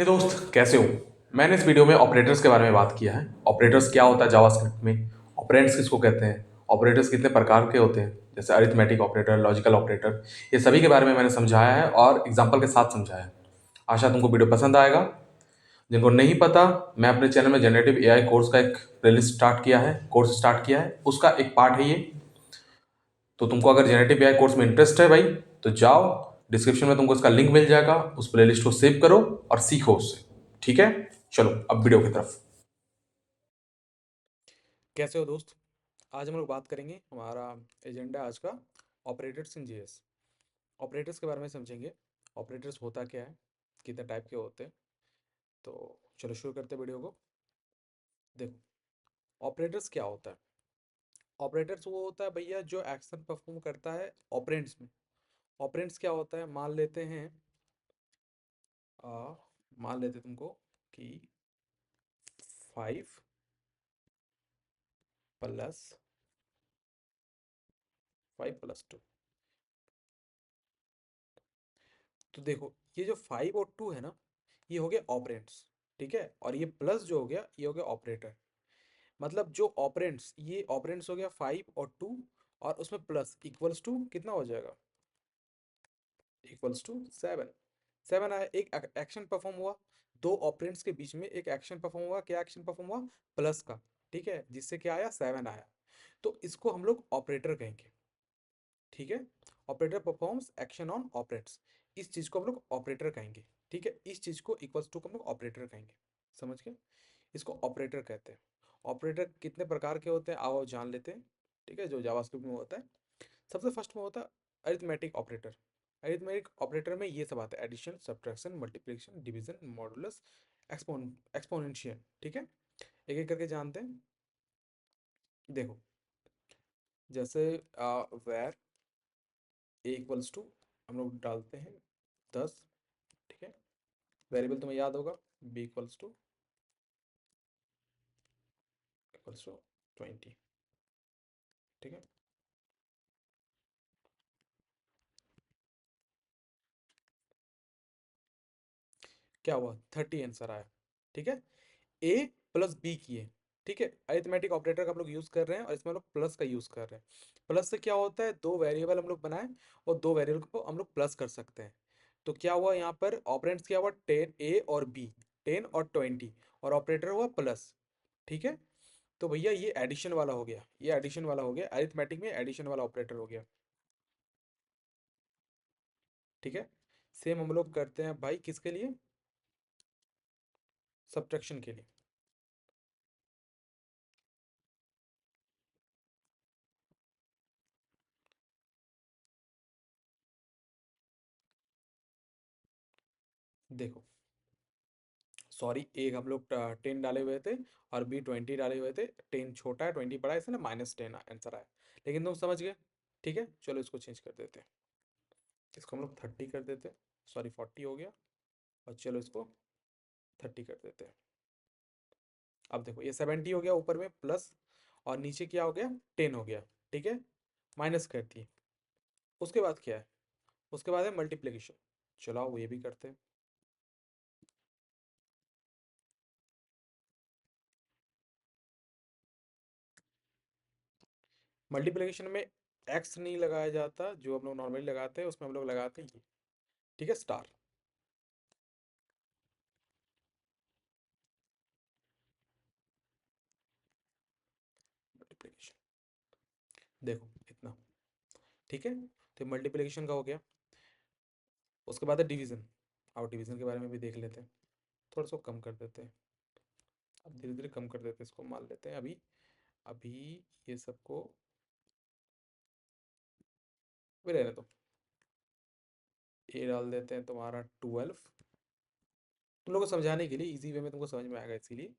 हे दोस्त, कैसे हो? मैंने इस वीडियो में ऑपरेटर्स के बारे में बात किया है। ऑपरेटर्स क्या होता है जावास्क्रिप्ट में, ऑपरेंड्स किसको कहते हैं, ऑपरेटर्स कितने प्रकार के होते हैं, जैसे अरिथमेटिक ऑपरेटर, लॉजिकल ऑपरेटर, ये सभी के बारे में मैंने समझाया है और एग्जाम्पल के साथ समझाया है। आशा तुमको वीडियो पसंद आएगा। जिनको नहीं पता, मैं अपने चैनल में जनरेटिव एआई कोर्स का एक प्लेलिस्ट स्टार्ट किया है, कोर्स स्टार्ट किया है, उसका एक पार्ट है ये। तो तुमको अगर जनरेटिव एआई कोर्स में इंटरेस्ट है भाई, तो जाओ, डिस्क्रिप्शन में तुमको इसका लिंक मिल जाएगा, उस प्लेलिस्ट को सेव करो और सीखो उससे। ठीक है, चलो अब वीडियो की तरफ। कैसे हो दोस्त। आज हम लोग बात करेंगे, हमारा एजेंडा आज का ऑपरेटर्स इन जीएस। ऑपरेटर्स के बारे में समझेंगे। ऑपरेटर्स होता क्या है, कितने टाइप के होते हैं। तो चलो शुरू करते हैं वीडियो को। देखो, ऑपरेटर्स क्या होता है। ऑपरेटर्स वो होता है भैया जो एक्शन परफॉर्म करता है ऑपरेंड्स में। ऑपरेंड्स क्या होता है, मान लेते हैं आ, मान लेते तुमको कि 5 + 5 + 2। तो देखो, ये जो 5 और 2 है ना, ये हो गया ऑपरेंड्स। ठीक है, और ये प्लस जो हो गया ये हो गया ऑपरेटर। मतलब जो ऑपरेंड्स, ये ऑपरेंड्स हो गया 5 और 2, और उसमें प्लस इक्वल्स टू कितना हो जाएगा, इक्वल्स टू 7। 7 आया, एक एक्शन परफॉर्म हुआ। दो ऑपरेंड्स के बीच में एक एक्शन परफॉर्म हुआ, क्या एक्शन परफॉर्म हुआ, प्लस का। ठीक है, जिससे क्या आया, 7 आया। तो इसको हम लोग ऑपरेटर कहेंगे। ठीक है, operator performs action on operates, इस चीज को हम लोग ऑपरेटर कहेंगे। ठीक है, इस चीज को इक्वल्स टू को हम लोग ऑपरेटर कहेंगे। समझ गए, इसको ऑपरेटर कहते हैं। ऑपरेटर कितने प्रकार के होते हैं आओ जान लेते हैं। ठीक है, जो जावास्क्रिप्ट में होता है, सबसे फर्स्ट में होता है अरिथमेटिक ऑपरेटर। अरिथमेटिक ऑपरेटर में ये सब आता है, addition, subtraction, multiplication, division, modulus, exponential. ठीक है, एक एक करके जानते हैं। देखो, जैसे वेर A = हम लोग डालते हैं 10। ठीक है, वेरिएबल तुम्हें याद होगा, B =20। ठीक है, क्या हुआ, 30 आंसर आया। ठीक है, A + B किए। ठीक है, अरिथमेटिक ऑपरेटर का हम लोग यूज कर रहे हैं और इसमें हम लोग प्लस का यूज कर रहे हैं। प्लस से क्या होता है, दो वेरिएबल हम लोग बनाए और दो वेरिएबल को हम लोग प्लस कर सकते हैं। तो क्या हुआ यहाँ पर, ऑपरेंड्स क्या हुआ, 10 A और B, 10 और 20, और ऑपरेटर हुआ प्लस। ठीक है, तो भैया ये एडिशन वाला हो गया, ये एडिशन वाला हो गया, अरिथमेटिक में एडिशन वाला ऑपरेटर हो गया। ठीक है, सेम हम लोग करते हैं भाई किसके लिए, सब्ट्रैक्शन के लिए। देखो, सॉरी, एक हम लोग 10 डाले हुए थे और B 20 डाले हुए थे। 10 छोटा है, 20 बड़ा है, इसलिए -10 आंसर आया। लेकिन तुम समझ गए। ठीक है, चलो इसको चेंज कर देते हैं, इसको हम लोग 30 कर देते हैं। सॉरी, 40 हो गया, और चलो इसको 30 कर देते हैं। अब देखो, ये 70 हो गया ऊपर में प्लस, और नीचे क्या हो गया, 10 हो गया। ठीक है, माइनस कर दिए। उसके बाद क्या है, उसके बाद है मल्टीप्लिकेशन। चलो आओ ये भी करते हैं। मल्टीप्लिकेशन में एक्स नहीं लगाया जाता, जो हम लोग नॉर्मली लगाते हैं उसमें हम लोग लगाते हैं ये। ठीक है, स्टार। मल्टीप्लिकेशन, देखो इतना। ठीक है, तो मल्टीप्लिकेशन का हो गया। उसके बाद है डिवीजन। अब डिवीजन के बारे में भी देख लेते हैं, थोड़ा सा कम कर देते हैं। अब धीरे धीरे कम कर देते हैं, इसको मान लेते हैं अभी। अभी ये सबको भी रहने दो। ये डाल देते हैं तुम्हारा 12, तुम लोग को समझाने के लिए, इजी वे में तुमको समझ में आएगा इसीलिए।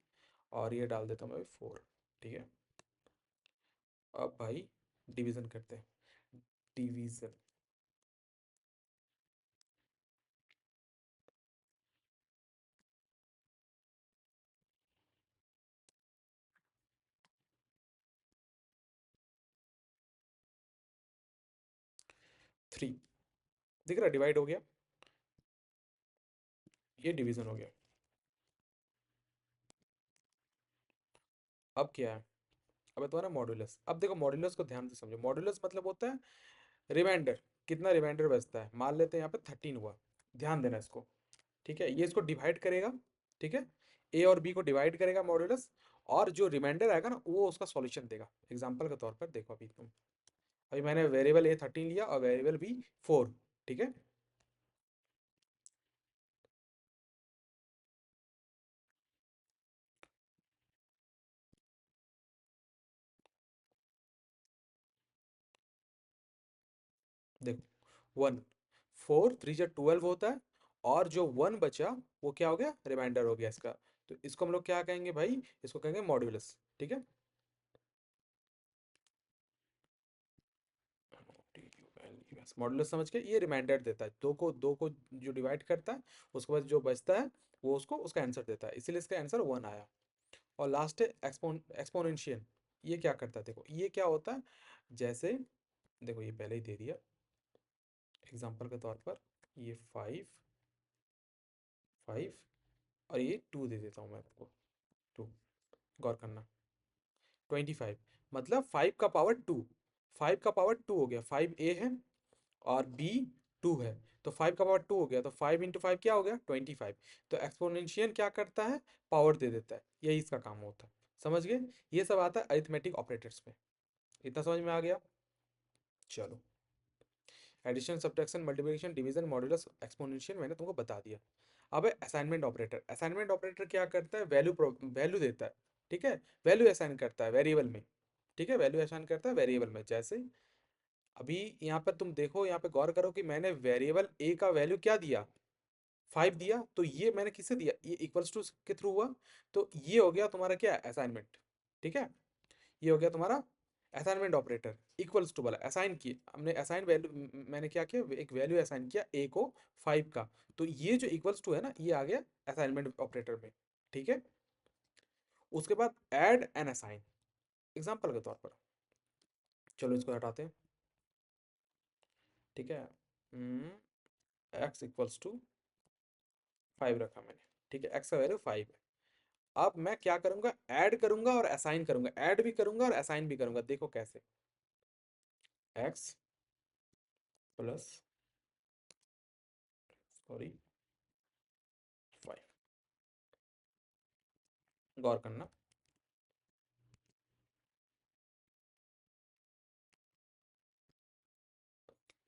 और ये डाल देता हूँ मैं अभी 4। ठीक है, अब भाई डिवीजन करते हैं। डिवीजन, 3, दिख रहा, डिवाइड हो गया, ये डिवीजन हो गया। अब क्या है, अब तुम्हारा मॉड्यूलस। अब देखो मॉड्यूलस को ध्यान से समझो। मॉड्यूलस मतलब होता है रिमाइंडर, कितना रिमाइंडर बचता है। मान लेते हैं यहाँ पे 13 हुआ, ध्यान देना इसको, ठीक है। ये इसको डिवाइड करेगा, ठीक है, ए और बी को डिवाइड करेगा मॉड्यूलस, और जो रिमाइंडर आएगा ना वो उसका सॉल्यूशन देगा। एग्जांपल के तौर पर देखो, अभी तुम, अभी मैंने वेरिएबल ए 13 लिया और वेरिएबल बी 4, ठीक है। देखो 1, 4 3 जा 12 होता है, और जो 1 बचा वो क्या हो गया, रिमाइंडर हो गया इसका। तो इसको हम लोग क्या कहेंगे भाई, इसको कहेंगे मॉड्यूलस, ठीक है। मॉड्यूलस समझ के, ये रिमाइंडर देता है, दो को जो डिवाइड करता है, उसके बाद जो बचता है वो उसको उसका आंसर देता है, इसीलिए इसका आंसर 1 आया। और लास्ट है एक्सपोनेंशियल। ये क्या करता है, देखो ये क्या होता है, जैसे देखो ये पहले ही दे दिया एग्जांपल के तौर पर, ये 5 5 और ये 2 दे देता हूँ मैं आपको, 2, गौर करना, 25, मतलब 5 का पावर 2, 5 का पावर 2 हो गया, 5 ए है और बी 2 है, तो 5 का पावर 2 हो गया, तो 5 इंटू 5 क्या हो गया, 25। तो एक्सपोनेंशियल क्या करता है, पावर दे देता है, यही इसका काम होता है। समझ गए, ये सब आता है अरिथमेटिक ऑपरेटर्स में। इतना समझ में आ गया। चलो, addition subtraction multiplication division modulus exponential मैंने तुमको बता दिया। अब है असाइनमेंट ऑपरेटर। असाइनमेंट ऑपरेटर क्या करता है, वैल्यू देता है, ठीक है, वैल्यू असाइन करता है वेरिएबल में, ठीक है, वैल्यू असाइन करता है वेरिएबल में। जैसे अभी यहाँ पर तुम देखो, यहाँ पे गौर करो कि मैंने वेरिएबल ए का वैल्यू क्या दिया, 5 दिया, तो ये मैंने किससे दिया, ये इक्वल्स टू के थ्रू हुआ, तो ये हो गया तुम्हारा क्या, असाइनमेंट, ठीक है। ये हो गया तुम्हारा असाइनमेंट ऑपरेटर, इक्वल्स टू वाला असाइन किए हमने, असाइन वैल्यू मैंने क्या किया, एक वैल्यू असाइन किया ए को 5 का, तो ये जो इक्वल्स टू है ना, ये आ गया असाइनमेंट ऑपरेटर में, ठीक है। उसके बाद ऐड एंड असाइन, एग्जांपल के तौर पर, चलो इसको हटाते हैं, ठीक है। एक्स इक्वल्स टू 5 रखा मैंने, ठीक है, एक्स का वैल्यू 5 है। अब मैं क्या करूंगा, ऐड करूंगा और असाइन करूंगा, ऐड भी करूंगा और असाइन भी करूंगा, देखो कैसे, एक्स प्लस, सॉरी 5, गौर करना,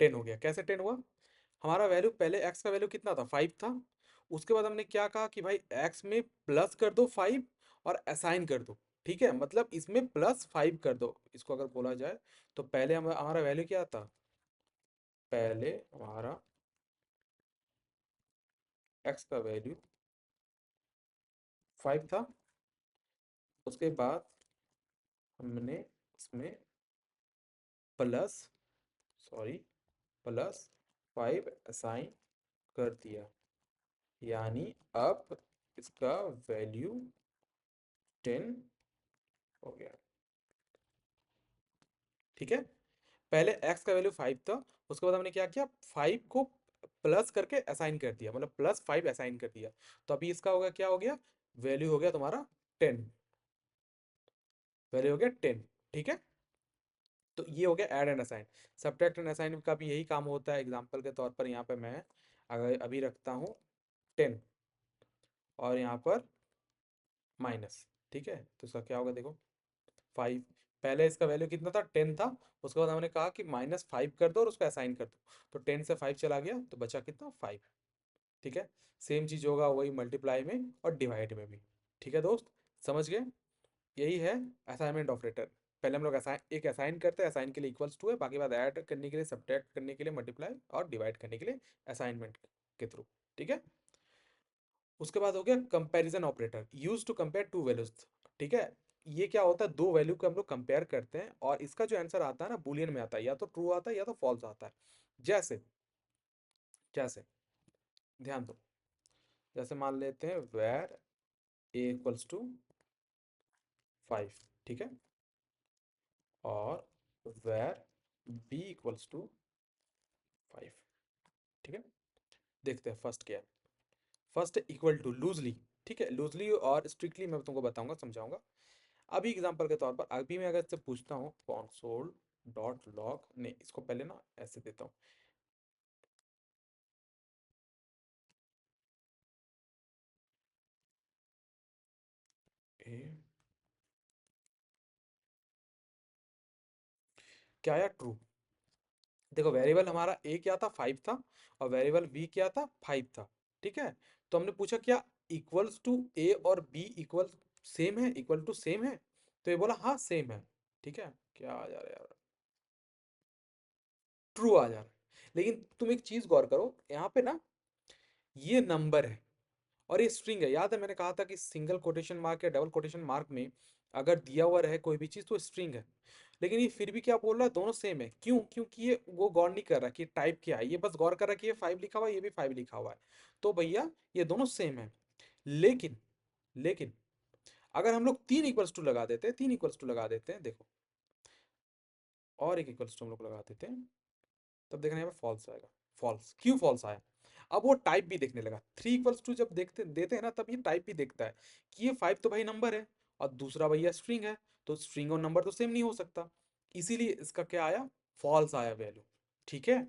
10 हो गया। कैसे 10 हुआ, हमारा वैल्यू पहले एक्स का वैल्यू कितना था, 5 था, उसके बाद हमने क्या कहा कि भाई एक्स में प्लस कर दो 5 और असाइन कर दो, ठीक है, मतलब इसमें प्लस 5 कर दो, इसको अगर बोला जाए तो पहले हमारा वैल्यू क्या था, पहले हमारा एक्स का वैल्यू 5 था, उसके बाद हमने इसमें प्लस, सॉरी प्लस 5 असाइन कर दिया, यानी अब इसका वैल्यू 10 हो गया, ठीक है। पहले x का वैल्यू 5 था, उसके बाद हमने क्या किया, 5 को प्लस करके असाइन कर दिया, मतलब प्लस 5 असाइन कर दिया, तो अभी इसका होगा क्या हो गया, वैल्यू हो गया तुम्हारा 10, वैल्यू हो गया 10, ठीक है। तो ये हो गया add and assign. Subtract and assign का भी यही काम होता है। एग्जांपल के तौर पर यहाँ पे मैं अगर अभी रखता हूँ 10 और यहाँ पर माइनस, ठीक है, तो इसका क्या होगा देखो, 5, पहले इसका वैल्यू कितना था, 10 था, उसके बाद हमने कहा कि -5 कर दो और उसको असाइन कर दो, तो 10 से 5 चला गया तो बचा कितना, 5, ठीक है। सेम चीज होगा वही मल्टीप्लाई में और डिवाइड में भी, ठीक है दोस्त, समझ गए। यही है असाइनमेंट ऑपरेटर। पहले हम लोग असाइन, एक असाइन करते हैं, असाइन के लिए इक्वल्स टू है, बाकी बात ऐड करने के लिए, सब्ट्रैक्ट करने के लिए मल्टीप्लाई, और डिवाइड करने के लिए असाइनमेंट के थ्रू, ठीक है। उसके बाद हो गया comparison operator, use to compare two values, ठीक है। ये क्या होता है, दो वैल्यू को हम लोग कंपेयर करते हैं और इसका जो आंसर आता है ना, बूलियन में आता है, या तो ट्रू आता है या तो फॉल्स आता है। जैसे जैसे ध्यान दो, जैसे मान लेते हैं वेर ए इक्वल्स टू 5, ठीक है, और वेर बी इक्वल्स टू 5, ठीक है। देखते हैं फर्स्ट क्या है। फर्स्ट इक्वल टू लूजली, ठीक है, लूजली और स्ट्रिक्टली मैं तुमको बताऊंगा, समझाऊंगा। अभी एग्जांपल के तौर पर अभी मैं अगर से पूछता हूँ console डॉट लॉग, नहीं इसको पहले ना ऐसे देता हूँ, ए क्या आया, ट्रू। देखो वेरिएबल हमारा ए क्या था, 5 था, और वेरिएबल बी क्या था, 5 था, ठीक है। तो हमने पूछा क्या इक्वल्स टू ए और बी इक्वल सेम है, इक्वल टू सेम है, तो ये बोला हाँ सेम है, ठीक है। क्या आ जा रहा है यार, ट्रू आ जा रहा है। लेकिन तुम एक चीज गौर करो यहाँ पे ना, ये नंबर है और ये स्ट्रिंग है। याद है मैंने कहा था कि सिंगल कोटेशन मार्क या डबल कोटेशन मार्क में अगर दिया हुआ रहे कोई भी चीज तो स्ट्रिंग है। लेकिन ये फिर भी क्या बोल रहा है, दोनों सेम है, क्यों? क्योंकि ये वो गौर नहीं कर रहा कि टाइप क्या है, ये बस गौर कर रहा है कि ये 5 लिखा हुआ है, ये भी 5 लिखा हुआ है, तो भैया ये दोनों सेम है। लेकिन लेकिन अगर हम लोग 3 इक्वल्स टू लगा देते हैं, 3 इक्वल्स टू लगा देते हैं, देखो, और एक इक्वल्स टू हम लोग लगा देते हैं, तब देखना यहाँ पे फॉल्स आएगा। फॉल्स क्यों फॉल्स आया? अब वो टाइप भी देखने लगा। 3 इक्वल्स टू जब देखते देते हैं ना, तब ये टाइप भी देखता है कि ये 5 तो भाई नंबर है और दूसरा भैया स्ट्रिंग है, तो स्ट्रिंग और नंबर तो सेम नहीं हो सकता, इसीलिए इसका क्या आया, फॉल्स आया वैल्यू, ठीक है।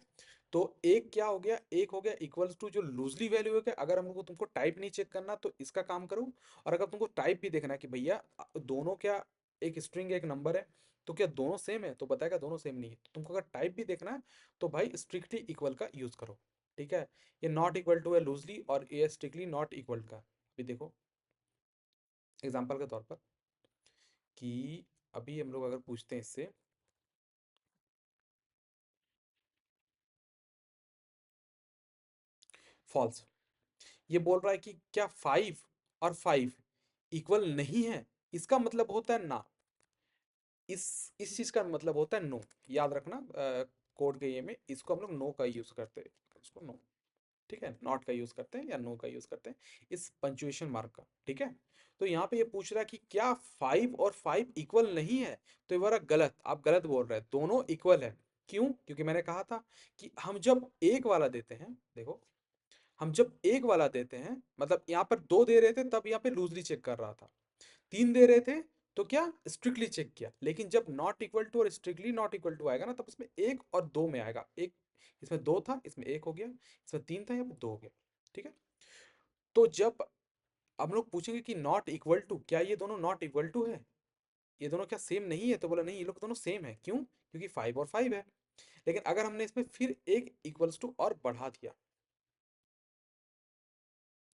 तो एक क्या हो गया, एक हो गया इक्वल्स टू जो लूजली वैल्यू है कि अगर हमको तुमको टाइप नहीं चेक करना तो इसका काम करो, और अगर तुमको टाइप भी देखना है कि भैया दोनों क्या एक स्ट्रिंग एक नंबर है, तो क्या दोनों सेम है, तो बताएगा दोनों सेम नहीं है। तो तुमको अगर टाइप भी देखना है तो भाई स्ट्रिक्टली इक्वल का यूज करो, ठीक है। ये नॉट इक्वल टू है लूजली और ये स्ट्रिक्टली नॉट इक्वल का। अभी देखो एग्जांपल के तौर पर कि अभी हम लोग अगर पूछते हैं इससे, फॉल्स, ये बोल रहा है कि क्या 5 और 5 इक्वल नहीं है, इसका मतलब होता है ना, इस चीज का मतलब होता है नो। याद रखना कोड के ये में इसको हम लोग नो का यूज करते हैं, इसको नो, ठीक है, नॉट का यूज करते हैं या नो का यूज करते हैं इस पंचुएशन मार्क का, ठीक है। तो यहाँ पे ये पूछ रहा है कि क्या 5 और 5 इक्वल नहीं है, तो ये बोला गलत, आप गलत बोल रहे हैं, दोनों इक्वल है। क्यों? क्योंकि मैंने कहा था कि हम जब एक वाला देते हैं, देखो हम जब एक वाला देते हैं मतलब यहाँ पर दो दे रहे थे तब यहाँ पे लूजली चेक कर रहा था, तीन दे रहे थे तो क्या स्ट्रिक्टली चेक किया, लेकिन जब नॉट इक्वल टू और स्ट्रिक्टली नॉट इक्वल टू आएगा ना, तब इसमें एक और दो में आएगा, एक इसमें दो था इसमें एक हो गया, इसमें तीन था यहाँ पे दो हो गया, ठीक है। तो जब हम लोग पूछेंगे कि नॉट इक्वल टू, क्या ये दोनों नॉट इक्वल टू है, ये दोनों क्या सेम नहीं है, तो बोला नहीं ये लोग दोनों सेम है, क्यों? क्योंकि 5 और 5 है। लेकिन अगर हमने इसमें फिर एक इक्वल्स टू और बढ़ा दिया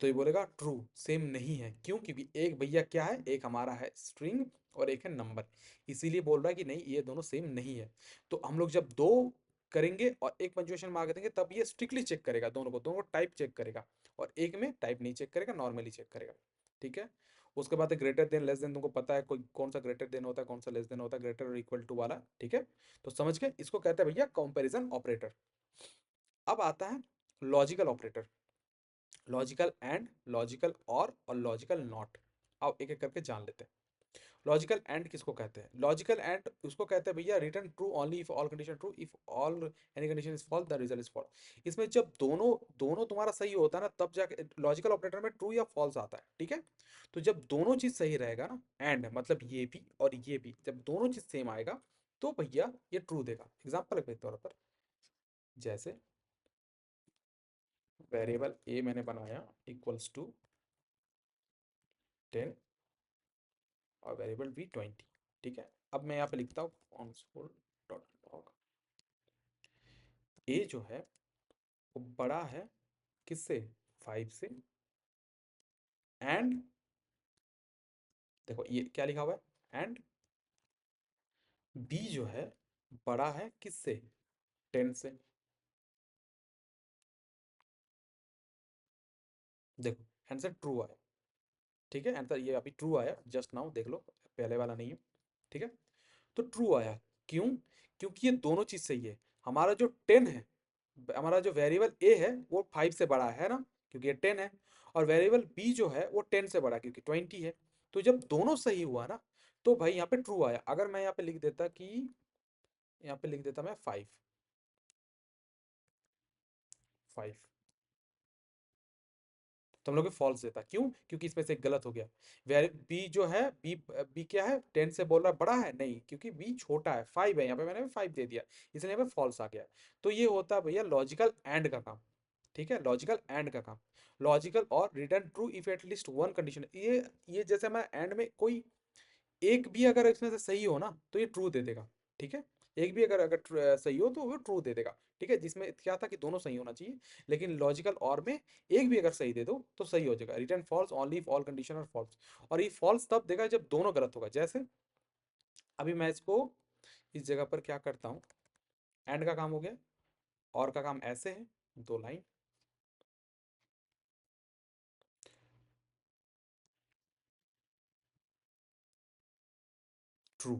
तो ये बोलेगा ट्रू, सेम नहीं है, क्यों? क्योंकि एक भैया क्या है, एक हमारा है स्ट्रिंग और एक है नंबर, इसीलिए बोल रहा है कि नहीं ये दोनों सेम नहीं है। तो हम लोग जब दो करेंगे और एक पंक्चुएशन मार्क देंगे तब ये स्ट्रिक्टली चेक करेगा, दोनों को टाइप चेक करेगा, और एक में टाइप नहीं चेक करेगा, नॉर्मली चेक करेगा, ठीक है। उसके बाद ग्रेटर देन लेस देन, तुमको पता है कोई कौन सा ग्रेटर देन होता है कौन सा लेस देन होता है, ग्रेटर और इक्वल टू वाला, ठीक है। तो समझ गए, इसको कहते हैं भैया कंपैरिजन ऑपरेटर। अब आता है logical operator, logical and, logical और लॉजिकल नॉट। अब एक एक करके जान लेते हैं। लॉजिकल एंड किसको कहते हैं? लॉजिकल एंड उसको कहते हैं भैया return true only if all condition true, if all any condition is false the result is false. इसमें जब दोनों दोनों तुम्हारा सही होता है ना, तब जाके लॉजिकल ऑपरेटर में ट्रू या फॉल्स आता है, ठीक है। तो जब दोनों चीज सही रहेगा ना, एंड मतलब ये भी और ये भी, जब दोनों चीज सेम आएगा तो भैया ये ट्रू देगा। एग्जाम्पल के तौर पर जैसे वेरिएबल ए मैंने बनाया इक्वल्स टू 10 और वेरिएबल बी 20, ठीक है। अब मैं यहाँ पे लिखता हूँ console डॉट लॉग, ए जो है वो बड़ा है किससे, 5 से, एंड देखो ये क्या लिखा हुआ है, एंड बी जो है बड़ा है किससे, 10 से। देखो आंसर ट्रू आया, ठीक है, आंसर ये अभी ट्रू आया जस्ट नाउ, देख लो पहले वाला नहीं है, ठीक है। तो ट्रू आया, क्यों? क्योंकि ये दोनों चीज सही है। हमारा जो 10 है, हमारा जो वेरिएबल ए है वो 5 से बड़ा है ना, क्योंकि ये 10 है, और वेरिएबल बी जो है वो 10 से बड़ा क्योंकि 20 है। तो जब दोनों सही हुआ ना, तो भाई यहाँ पे ट्रू आया। अगर मैं यहाँ पे लिख देता कि, यहाँ पे लिख देता मैं 5, 5, तो हम लोग फॉल्स देता। क्यों? क्योंकि इसमें से एक गलत हो गया। वेरी बी जो है, बी बी क्या है, 10 से बोल रहा है बड़ा है, नहीं, क्योंकि बी छोटा है, 5 है, यहाँ पे मैंने 5 दे दिया, इसलिए यहाँ पे फॉल्स आ गया। तो ये होता है भैया लॉजिकल एंड का काम। ठीक है, लॉजिकल एंड का काम। लॉजिकल और return true if at least one condition. ये जैसे मैं एंड में कोई एक भी अगर इसमें से सही हो ना तो ये ट्रू दे देगा। ठीक है, एक भी अगर अगर सही हो तो वो ट्रू दे देगा। ठीक है, जिसमें क्या था कि दोनों सही होना चाहिए, लेकिन लॉजिकल और में एक भी अगर सही दे दो तो सही हो जाएगा। Return false only if all condition are false. और ये फॉल्स तब देगा जब दोनों गलत होगा। जैसे अभी मैं इसको इस जगह पर क्या करता हूँ, एंड का काम हो गया, और का काम ऐसे है, दो लाइन ट्रू।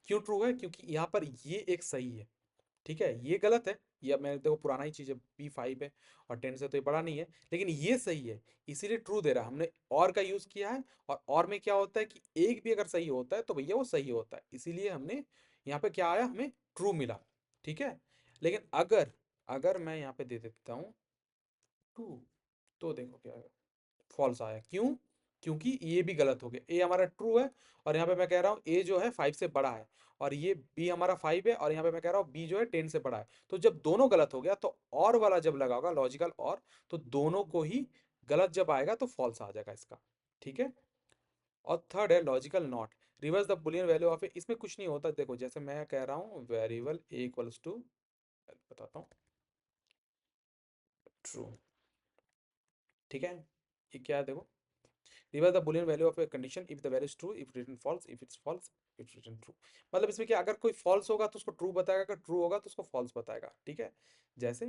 क्यों ट्रू है? क्योंकि यहाँ पर ये एक सही है। ठीक है, ये गलत है, ये अब मैंने देखो पुराना ही चीज है, P5 है और 10 से तो ये बड़ा नहीं है, लेकिन ये सही है, इसीलिए ट्रू दे रहा है। हमने और का यूज किया है, और में क्या होता है कि एक भी अगर सही होता है तो भैया वो सही होता है, इसीलिए हमने यहाँ पे क्या आया, हमें ट्रू मिला। ठीक है, लेकिन अगर अगर मैं यहाँ पे दे देता हूँ ट्रू, तो देखो क्या है, फॉल्स आया। क्यों? क्योंकि ये भी गलत हो गया। ए हमारा ट्रू है और यहाँ पे मैं कह रहा हूँ ए जो है 5 से बड़ा है, और ये बी हमारा 5 है और यहाँ पे मैं कह रहा हूँ बी जो है 10 से बड़ा है। तो जब दोनों गलत हो गया तो और वाला जब लगा होगा लॉजिकल और, तो दोनों को ही गलत जब आएगा तो फॉल्स आ जाएगा इसका। ठीक है, और थर्ड है logical not. Reverse the Boolean value of A. इसमें कुछ नहीं होता, देखो जैसे मैं कह रहा हूँ वेरिएबल ए इक्वल्स टू, बताता हूँ, ट्रू। ठीक है, ये क्या है देखो, reverse the boolean value of a condition if the value is true, if written false, if it's false, if written true। मतलब इसमें क्या, अगर कोई false होगा तो उसको true बताएगा, अगर true होगा तो उसको false बताएगा। ठीक है, जैसे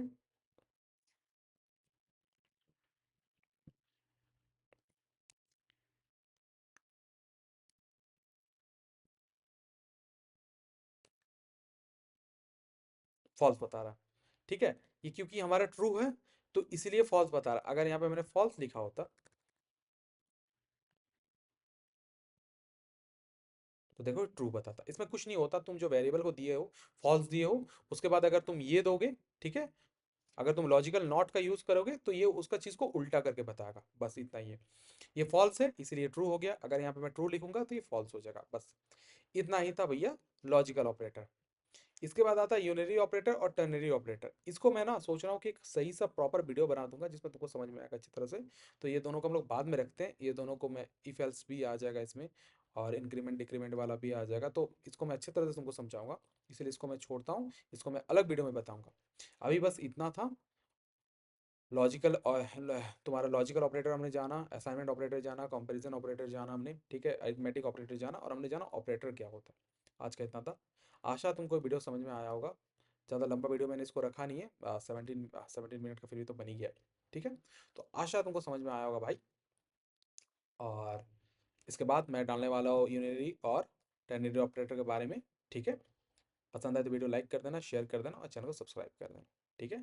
false बता रहा है। ठीक है, ये क्योंकि हमारा true है तो इसीलिए false बता रहा है। अगर यहाँ पे मैंने false लिखा होता तो देखो ट्रू बताता। इसमें कुछ नहीं होता, तुम जो वेरिएबल को दिए हो, फॉल्स दिए हो, उसके बाद अगर तुम ये दोगे, ठीक है, अगर तुम लॉजिकल नॉट का यूज करोगे तो ये उसका चीज को उल्टा करके बताएगा। बस इतना ही है। ये फॉल्स है इसलिए ट्रू हो गया, अगर यहाँ पे मैं ट्रू लिखूंगा तो ये फॉल्स हो जाएगा। बस इतना ही था भैया लॉजिकल ऑपरेटर। इसके बाद आता है यूनरी ऑपरेटर और टर्नरी ऑपरेटर। इसको मैं ना सोच रहा हूँ कि एक सही सा प्रॉपर वीडियो बना दूंगा जिसमें तुमको समझ में आएगा अच्छी तरह से। तो ये दोनों को हम लोग बाद में रखते हैं, ये दोनों को मैं इफ एल्स भी आ जाएगा इसमें, और इंक्रीमेंट डिक्रीमेंट वाला भी आ जाएगा, तो इसको मैं अच्छी तरह से तुमको समझाऊंगा। इसलिए इसको मैं छोड़ता हूँ, इसको मैं अलग वीडियो में बताऊंगा। अभी बस इतना था। लॉजिकल और तुम्हारा लॉजिकल ऑपरेटर हमने जाना, असाइनमेंट ऑपरेटर जाना, कंपैरिजन ऑपरेटर जाना हमने, ठीक है, अरिथमेटिक ऑपरेटर जाना, और हमने जाना ऑपरेटर क्या होता है। आज का इतना था। आशा तुमको वीडियो समझ में आया होगा। ज़्यादा लंबा वीडियो मैंने इसको रखा नहीं है, 17 मिनट का फिर भी तो बन ही गया है। ठीक है, तो आशा तुमको समझ में आया होगा भाई। और इसके बाद मैं डालने वाला हूँ यूनिरी और टर्नरी ऑपरेटर के बारे में। ठीक है, पसंद आए तो वीडियो लाइक कर देना, शेयर कर देना और चैनल को सब्सक्राइब कर देना। ठीक है।